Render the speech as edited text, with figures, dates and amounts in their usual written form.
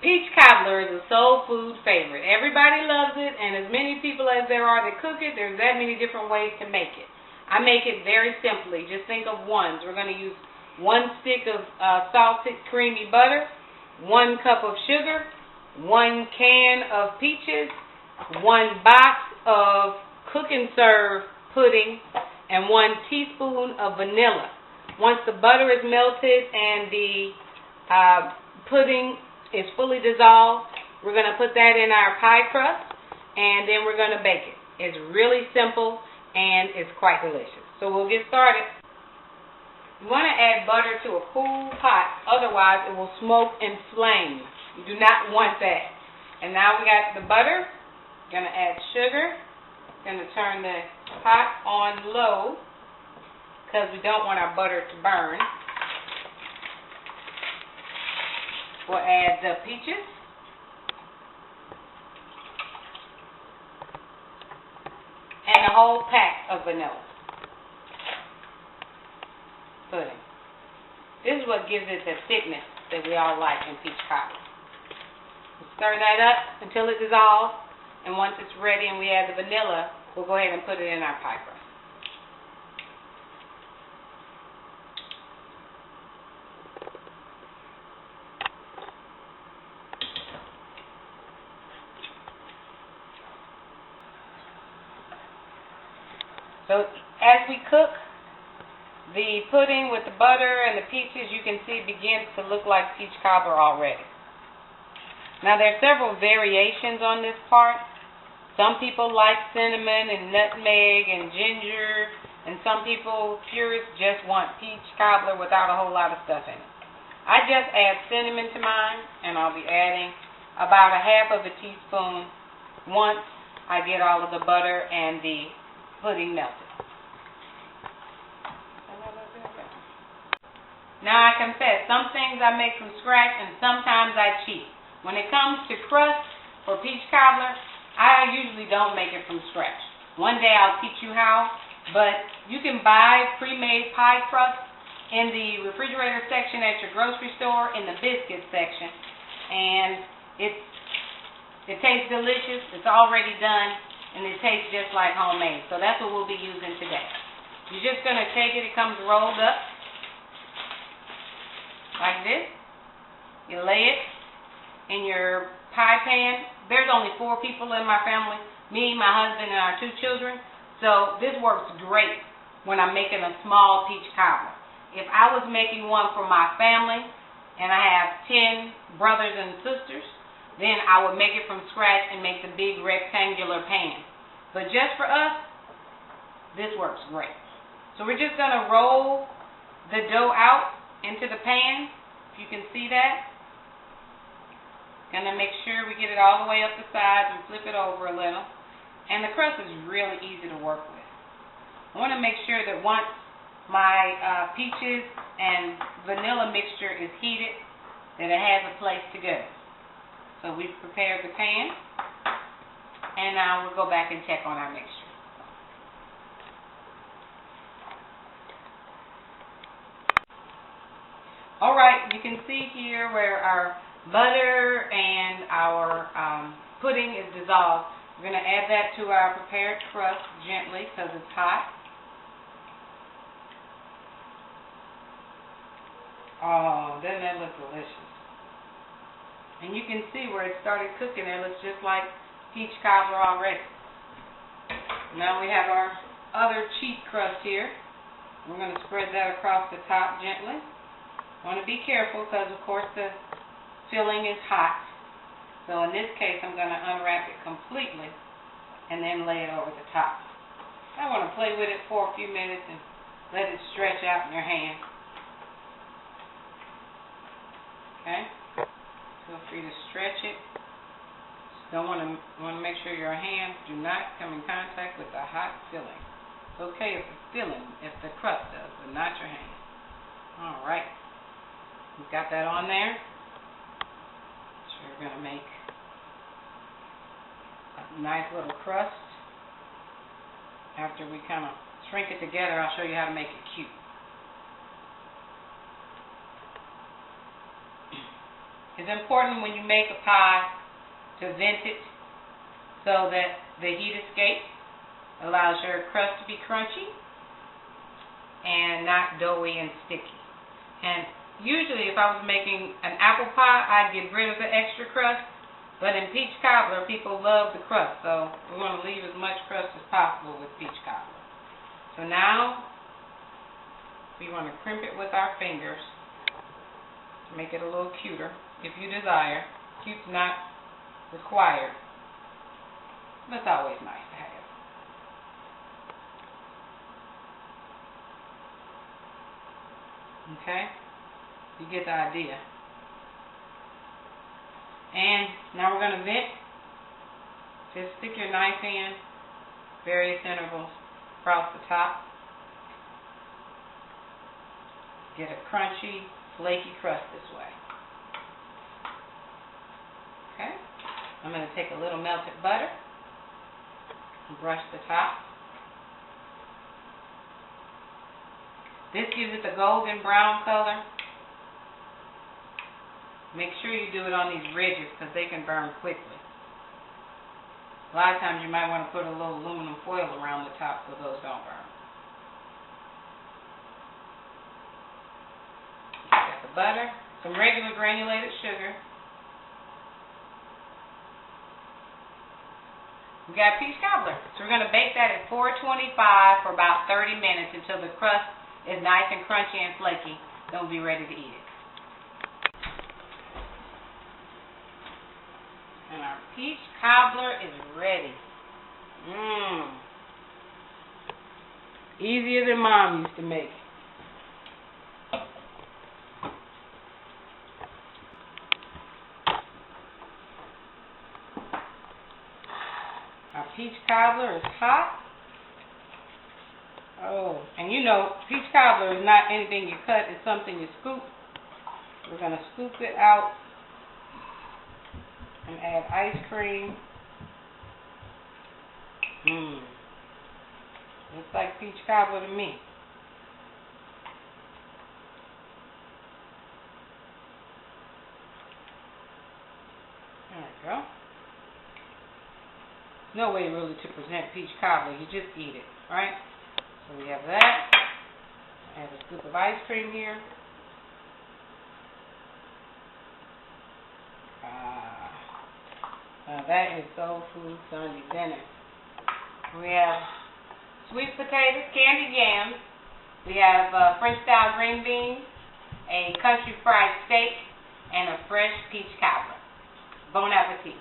Peach Cobbler is a soul food favorite. Everybody loves it, and as many people as there are that cook it, there's that many different ways to make it. I make it very simply. Just think of ones. We're going to use 1 stick of salted creamy butter, 1 cup of sugar, 1 can of peaches, 1 box of cook and serve pudding, and 1 teaspoon of vanilla. Once the butter is melted and the pudding is fully dissolved, we're going to put that in our pie crust, and then we're going to bake it. It's really simple, and it's quite delicious. So we'll get started. You want to add butter to a cool pot, otherwise it will smoke and flame. You do not want that. And now we got the butter. Going to add sugar. Going to turn the pot on low because we don't want our butter to burn. We'll add the peaches. And a whole pack of vanilla pudding. This is what gives it the thickness that we all like in peach cobbler. Stir that up until it dissolves, and once it's ready and we add the vanilla, we'll go ahead and put it in our pie crust. So as we cook the pudding with the butter and the peaches, you can see it begins to look like peach cobbler already. Now there are several variations on this part. Some people like cinnamon and nutmeg and ginger, and some people, purists, just want peach cobbler without a whole lot of stuff in it. I just add cinnamon to mine, and I'll be adding about 1/2 teaspoon once I get all of the butter and the pudding melted. Now I confess, some things I make from scratch and sometimes I cheat. When it comes to crust for peach cobbler, I usually don't make it from scratch. One day I'll teach you how, but you can buy pre-made pie crust in the refrigerator section at your grocery store, in the biscuit section, and it tastes delicious. It's already done, and it tastes just like homemade. So that's what we'll be using today. You're just going to take it. It comes rolled up like this. You lay it in your pie pan. There's only 4 people in my family, me, my husband, and our 2 children. So this works great when I'm making a small peach cobbler. If I was making one for my family and I have 10 brothers and sisters, then I would make it from scratch and make the big rectangular pan. But just for us, this works great. So we're just going to roll the dough out into the pan, if you can see that. Going to make sure we get it all the way up the sides and flip it over a little. And the crust is really easy to work with. I want to make sure that once my peaches and vanilla mixture is heated, that it has a place to go. So we've prepared the pan, and now we'll go back and check on our mixture. Alright, you can see here where our butter and our pudding is dissolved. We're going to add that to our prepared crust gently because it's hot. Oh, doesn't that look delicious? And you can see where it started cooking. It looks just like peach cobbler already. Now we have our other cheat crust here. We're going to spread that across the top gently. Want to be careful because, of course, the filling is hot. So in this case, I'm going to unwrap it completely and then lay it over the top. I want to play with it for a few minutes and let it stretch out in your hand. Okay? Feel free to stretch it. Just don't want to make sure your hands do not come in contact with the hot filling. It's okay if the filling, if the crust does, but not your hand. All right. We've got that on there. So we're going to make a nice little crust. After we kind of shrink it together, I'll show you how to make it cute. It's important when you make a pie to vent it so that the heat escapes, allows your crust to be crunchy and not doughy and sticky. And usually if I was making an apple pie, I'd get rid of the extra crust, but in peach cobbler, people love the crust, so we're going to leave as much crust as possible with peach cobbler. So now, we want to crimp it with our fingers to make it a little cuter, if you desire. Cute's not required, but it's always nice to have. Okay? You get the idea. And now we're going to vent. Just stick your knife in various intervals across the top. Get a crunchy, flaky crust this way. Okay? I'm going to take a little melted butter and brush the top. This gives it the golden brown color. Make sure you do it on these ridges because they can burn quickly. A lot of times you might want to put a little aluminum foil around the top so those don't burn. Got the butter, some regular granulated sugar. We got peach cobbler. So we're going to bake that at 425 for about 30 minutes until the crust is nice and crunchy and flaky. Then we'll be ready to eat it. And our peach cobbler is ready. Easier than Mom used to make. Our peach cobbler is hot. Oh, and you know, peach cobbler is not anything you cut, it's something you scoop. We're going to scoop it out and add ice cream. Looks like peach cobbler to me. There we go. No way really to present peach cobbler, you just eat it, right? So we have that. Add a scoop of ice cream here. Now that is soul food Sunday dinner. We have sweet potatoes, candied yams. We have French style green beans, a country fried steak, and a fresh peach cobbler. Bon appetit.